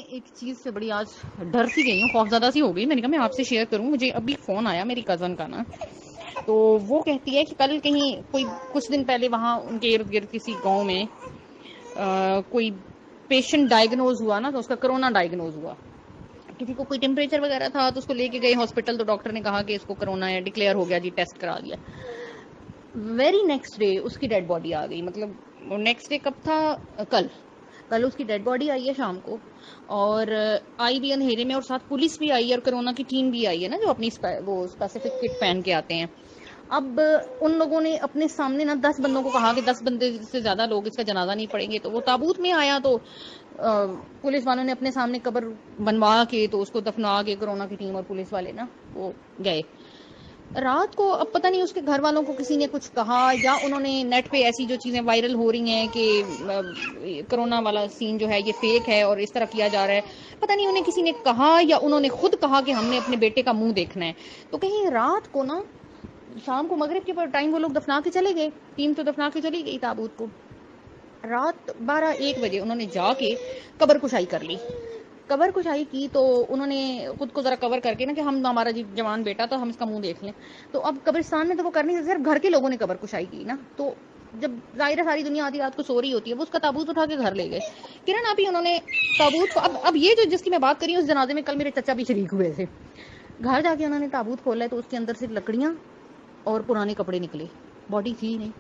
ایک چیز سے بڑی آج ڈر سی گئی ہوں، خوف زدہ سی ہو گئی. میں نے کہا میں آپ سے شیئر کروں. مجھے ابھی فون آیا میری کزن کا نا، تو وہ کہتی ہے کہ کل کہیں کوئی کچھ دن پہلے وہاں ان کے ارد گرد کسی گاؤں میں کوئی پیشنٹ ڈائگنوز ہوا نا، تو اس کا کرونا ڈائگنوز ہوا. کسی کو کوئی ٹیمپریچر وغیرہ تھا تو اس کو لے کے گئے ہاسپٹل، تو ڈاکٹر نے کہا کہ اس کو کرونا ہے، ڈکلیئر ہو گیا جی، ٹیسٹ کرا دیا. ویری نیکسٹ ڈے اس کی ڈیڈ باڈی آ گئی. مطلب نیکسٹ ڈے کب تھا؟ کل اس کی ڈیڈ باڈی آئی ہے شام کو، اور آئی بھی اندھیرے میں، اور ساتھ پولیس بھی آئی ہے اور کرونا کی ٹیم بھی آئی ہے نا، جو اپنی وہ اسپیسیفک کٹ پہن کے آتے ہیں. اب ان لوگوں نے اپنے سامنے نا 10 بندوں کو کہا کہ 10 بندے سے زیادہ لوگ اس کا جنازہ نہیں پڑیں گے. تو وہ تابوت میں آیا، تو پولیس والوں نے اپنے سامنے قبر بنوا کے تو اس کو دفنا کے، کرونا کی ٹیم اور پولیس والے نا وہ گئے. رات کو اب پتہ نہیں اس کے گھر والوں کو کسی نے کچھ کہا، یا انہوں نے نیٹ پہ ایسی جو چیزیں وائرل ہو رہی ہیں کہ کرونا والا سین جو ہے یہ فیک ہے اور اس طرح کیا جا رہا ہے، پتہ نہیں انہیں کسی نے کہا یا انہوں نے خود کہا کہ ہم نے اپنے بیٹے کا منہ دیکھنا ہے. تو کہیں رات کو نا، شام کو مغرب کے ٹائم وہ لوگ دفنا کے چلے گئے، ٹیم تو دفنا کے چلی گئی تابوت کو. رات 12-1 بجے انہوں نے جا کے قبر کشائی کر لی. قبر کشائی کی تو انہوں نے خود کو ذرا کور کر کے نا کہ ہمارا جوان بیٹا تو ہم اس کا منہ دیکھ لیں. تو اب قبرستان میں تو وہ کرنی صرف گھر کے لوگوں نے قبر کشائی کی نا. تو جب ظاہر ساری دنیا آدھی رات کو سو رہی ہوتی ہے، وہ اس کا تابوت اٹھا کے گھر لے گئے. کرن آپ ہی انہوں نے تابوت کو اب یہ جو جس کی میں بات کر رہی ہوں، اس جنازے میں کل میرے چچا بھی شریک ہوئے تھے. گھر جا کے انہوں نے تابوت کھولا ہے تو اس کے اندر سے لکڑیاں اور پرانے کپڑے نکلے. باڈی تھی نہیں،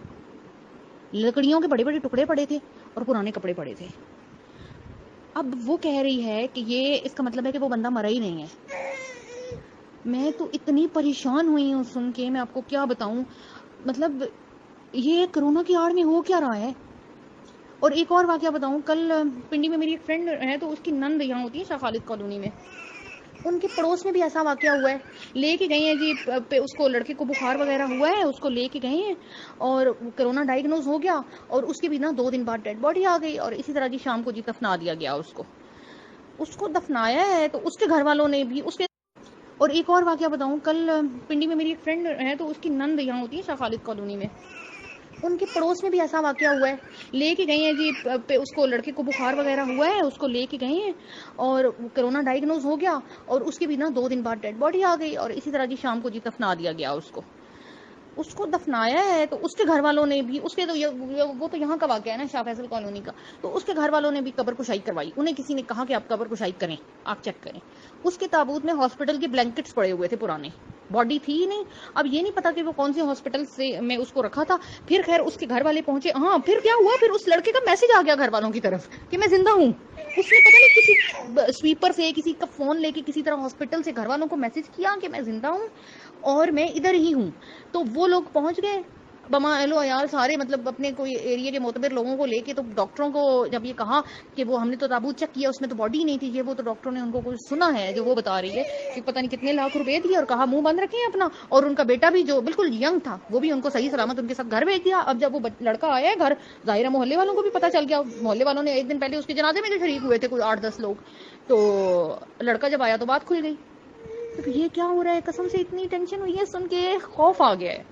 لکڑیوں کے بڑے بڑے ٹکڑے پڑے تھے اور پرانے کپڑے پڑے تھے. اب وہ کہہ رہی ہے کہ یہ اس کا مطلب ہے کہ وہ بندہ مرا ہی نہیں ہے. میں تو اتنی پریشان ہوئی ہوں سن کے، میں آپ کو کیا بتاؤں. مطلب یہ کرونا کی آڑ میں ہو کیا رہا ہے. اور ایک اور واقعہ بتاؤں، کل پنڈی میں میری ایک فرینڈ ہے، تو اس کی نند یہاں ہوتی ہے شاہ خالد کالونی میں، ان کے پڑوس میں بھی ایسا واقعہ ہوا ہے. لے کے گئے ہیں جی، اس کو لڑکے کو بخار وغیرہ ہوا ہے، اس کو لے کے گئے ہیں اور کرونا ڈائگنوز ہو گیا، اور اس کے بھی نا 2 دن بعد ڈیڈ باڈی آ گئی. اور اسی طرح جی شام کو جی دفنا دیا گیا اس کو دفنایا ہے. تو اس کے گھر والوں نے بھی اس کے. اور ایک اور واقعہ بتاؤں، کل پنڈی میں میری ایک فرینڈ ہے، تو اس کی نند یہاں ہوتی ہے شاہ خالد کالونی میں، ان کے پڑوس میں بھی ایسا واقعہ ہوا ہے. لے کے گئے ہیں جی، اس کو لڑکے کو بخار وغیرہ ہوا ہے، اس کو لے کے گئے ہیں اور کرونا ڈائگنوز ہو گیا، اور اس کے بھی نا 2 دن بعد ڈیڈ باڈی آ گئی. اور اسی طرح جی شام کو جی دفنا دیا گیا اس کو دفنایا ہے. تو اس کے گھر والوں نے بھی اس کے تو وہ تو یہاں کا واقعہ ہے نا، شاہ فیصل کالونی کا. تو اس کے گھر والوں نے بھی قبر کشائی کروائی. انہیں کسی نے کہا کہ آپ قبر کشائی کریں، آپ چیک کریں. اس کے تابوت میں ہاسپٹل کے بلینکٹس پڑے ہوئے تھے پرانے، باڈی تھی ہی نہیں. اب یہ نہیں پتا کہ وہ کون سے ہاسپٹل سے میں اس کو رکھا تھا. پھر خیر اس کے گھر والے پہنچے. ہاں پھر کیا ہوا، پھر اس لڑکے کا میسج آ گیا گھر والوں کی طرف کہ میں زندہ ہوں. اس نے پتہ نہیں کسی سویپر سے کسی کا فون لے کے کسی طرح ہاسپٹل سے گھر والوں کو میسج کیا کہ میں زندہ ہوں اور میں ادھر ہی ہوں. تو وہ لوگ پہنچ گئے بما اہلو عیال سارے، مطلب اپنے کوئی ایریے کے معتبر لوگوں کو لے کے. تو ڈاکٹروں کو جب یہ کہا کہ وہ ہم نے تو تابوت چیک کیا، اس میں تو باڈی نہیں تھی، یہ وہ، تو ڈاکٹروں نے ان کو کچھ سنا ہے جو وہ بتا رہی ہے کہ پتہ نہیں کتنے لاکھ روپے دیے اور کہا منہ بند رکھیں اپنا. اور ان کا بیٹا بھی جو بالکل ینگ تھا، وہ بھی ان کو صحیح سلامت ان کے ساتھ گھر بھیج دیا. اب جب وہ لڑکا آیا ہے گھر، ظاہر محلے والوں کو بھی پتہ چل گیا. محلے والوں نے 1 دن پہلے اس کے جنازے میں جو شریک ہوئے تھے کوئی 8-10 لوگ، تو لڑکا جب آیا تو بات کھل گئی. تو یہ کیا ہو رہا ہے، قسم سے اتنی ٹینشن ہوئی ہے سن کے، خوف آ گیا ہے.